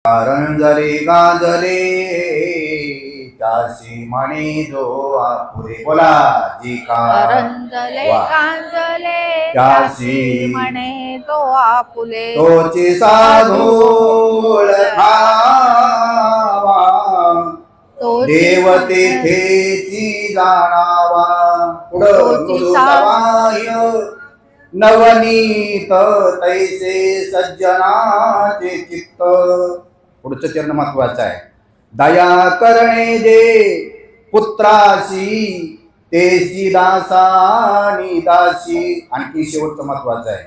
कारंजले गांजले त्यासी म्हणे जो आपुले बोला जी कारंजले गांजले त्यासी म्हणे जो आपुले तोची साधू ओळखावा देव तेथेची जाणावा पुढं नवनीत तैसे सज्जनाचे चित्त। पुढचं चरण महत्वाचं आहे। दया करणे जे पुत्राशी तेसी दासानी दासी। आणखी शेवटचं महत्वाचं आहे।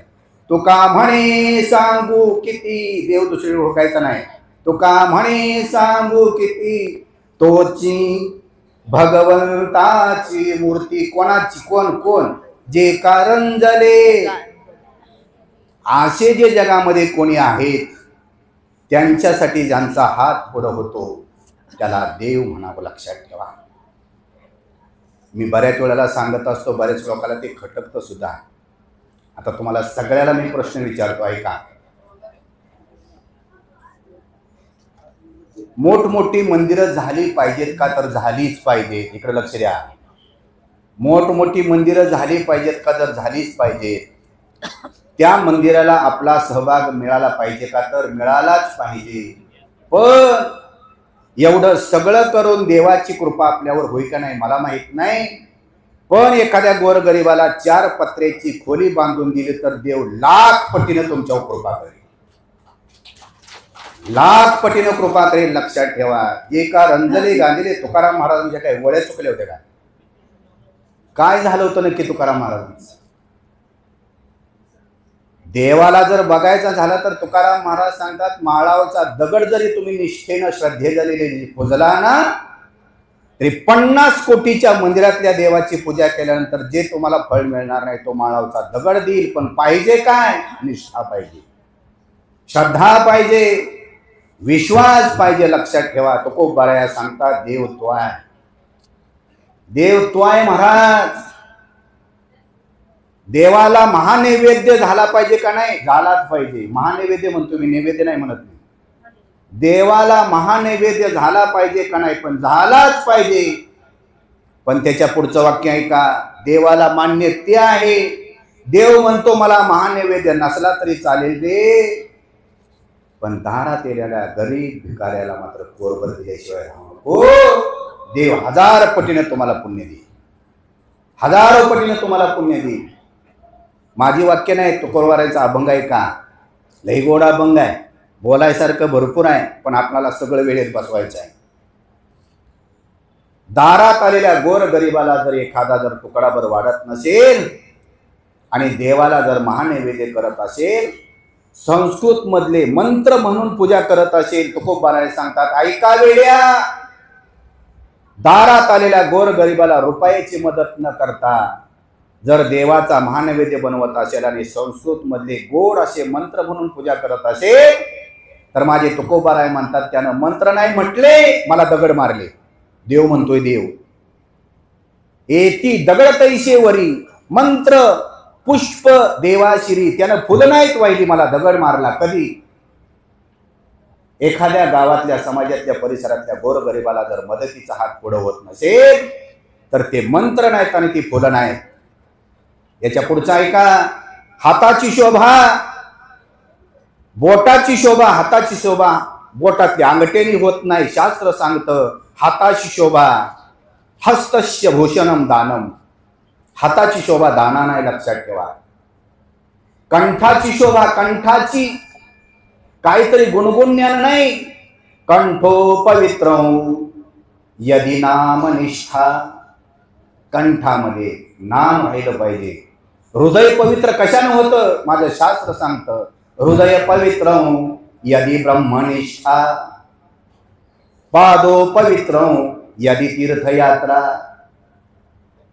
तुका म्हणे सांगू किती देव दुसरी ओळखायचा नाही। तुका म्हणे सांगू किती तोची भगवंताची मूर्ती। कोणाची? कोण कोण? जे कारंजले असे जे जगामध्ये कोणी आहेत त्यांच्यासाठी ज्यांचा हात पुढे होतो त्याला देव म्हणावं, लक्षात ठेवा। मी बऱ्याच वेळेला सांगत असतो, बऱ्याच लोकांना ते खटकतं सुद्धा। आता तुम्हाला सगळ्याला मी प्रश्न विचारतो, ऐका। मोठमोठी मंदिरं झाली पाहिजेत का? तर झालीच पाहिजे। इकडे लक्ष द्या। मोठमोठी मंदिरं झाली पाहिजेत का? तर झालीच पाहिजेत। त्या मंदिराला आपला सहभाग मिळाला पाहिजे का? तर मिळालाच पाहिजे। पण एवढं सगळं करून देवाची कृपा आपल्यावर होईल का नाही मला माहित नाही। पण एखाद्या गोरगरिबाला 4 पत्र्याची खोली बांधून दिली तर देव लाख पटीने तुमच्यावर कृपा करेल, लाख पटीने कृपा करेल, लक्षात ठेवा। जे का रंजले गांजले तुकाराम महाराजांच्या काय वळ्या चुकले होते का? काय झालं होतं नक्की तुकाराम महाराजांचं? देवाला जर बघायचा झाला तर तुकाराम महाराज सांगतात, माळावरचा दगड जरी तुम्ही निष्ठेनं श्रद्धेने पूजला ना तरी 50 कोटीच्या मंदिरातल्या देवाची पूजा केल्यानंतर जे तुम्हाला फळ मिळणार नाही तो माळावरचा दगड देईल। पण पाहिजे काय? निष्ठा पाहिजे, श्रद्धा पाहिजे, विश्वास पाहिजे, लक्षात ठेवा। तो खूप बऱ्या सांगतात, देव तो आहे, देव तो आहे महाराज। देवाला महानैवेद्य झाला पाहिजे का नाही? झालाच पाहिजे। महानैवेद्य म्हणतो मी, नैवेद्य नाही म्हणत मी। देवाला महानैवेद्य झाला पाहिजे का नाही? पण झालाच पाहिजे। पण त्याच्या पुढचं वाक्य आहे का? देवाला मान्य ते आहे। देव म्हणतो मला महानैवेद्य नसला तरी चालेल दे, पण दारात येणाऱ्या गरीब भिकाऱ्याला मात्र कोरभर दिल्याशिवाय हो देव 1000 पटीने तुम्हाला पुण्य देईल, 1000 पटीने तुम्हाला पुण्य देईल। माझी वाक्य नाही, तुकोबारायचा अभंग आहे का? लई गोडा अभंग आहे, बोलायसारखं भरपूर आहे, पण आपल्याला सगळं वेळेत बसवायचं आहे। दारात आलेल्या गोर गरीबाला जर एखादा जर तुकडाभर वाढत नसेल आणि देवाला जर महानैवेद्य करत असेल, संस्कृत मधले मंत्र म्हणून पूजा करत असेल, तुकोबाराय सांगतात, ऐका वेड्या, दारात आलेल्या गोर गरीबाला रुपयाची मदत न करता जर देवाचा महानैवेद्य बनवत असेल आणि संस्कृत मधले गोड असे मंत्र म्हणून पूजा करत असेल तर माझे तुकोबाराय म्हणतात, त्यानं मंत्र नाही म्हटले, मला दगड मारले। देव म्हणतोय, देव एती दगड तैसे वरी मंत्र पुष्प देवाशिरी, त्यानं फुलं नाहीत वाहिली, मला दगड मारला। कधी? एखाद्या गावातल्या समाजातल्या परिसरातल्या गोरगरिबाला जर मदतीचा हात पुढे होत नसेल तर ते मंत्र नाहीत आणि ती फुलं नाहीत। याच्या पुढचं ऐका, हाताची शोभा, बोटाची शोभा, हाताची शोभा बोटातली अंगठेनी होत नाही। शास्त्र सांगतं हाताची शोभा हस्तस्य भूषणम दानम, हाताची शोभा दाना नाही, लक्षात ठेवा। कंठाची शोभा, कंठाची काहीतरी गुणगुण ज्ञान नाही। कंठो पवित्र यदि नाम निष्ठा, कंठामध्ये नाम राहिलं पाहिजे। हृदय पवित्र कशाने होतं? माझं शास्त्र सांगतं, हृदय पवित्र यदि ब्रह्मनिष्ठा, पादो पवित्र यदि तीर्थयात्रा।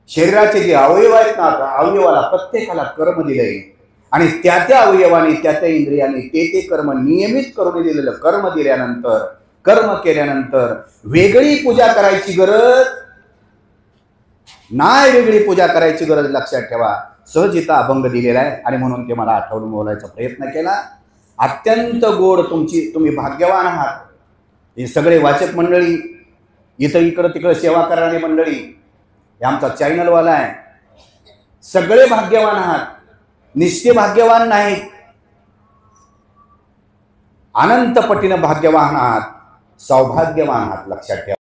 शरीराचे जे अवयव आहेत ना, अवयवाला प्रत्येकाला कर्म दिलंय आणि त्या अवयवाने त्या इंद्रियाने ते कर्म नियमित करून दिलेलं कर्म दिल्यानंतर, कर्म केल्यानंतर वेगळी पूजा करायची गरज नाही, वेगळी पूजा करायची गरज, लक्षात ठेवा। सहजिता अभंग दिलेला आहे आणि म्हणून ते मला आठवून बोलायचा प्रयत्न केला। अत्यंत गोड तुम्ही भाग्यवान आहात. हे सगळे वाचक मंडळी, इकडं तिकडं सेवा करणारी मंडळी, हे आमचा चॅनलवाला आहे, सगळे भाग्यवान आहात. निश्चित भाग्यवान नाहीत, अनंत पटीनं भाग्यवान आहात, सौभाग्यवान आहात, लक्षात ठेवा.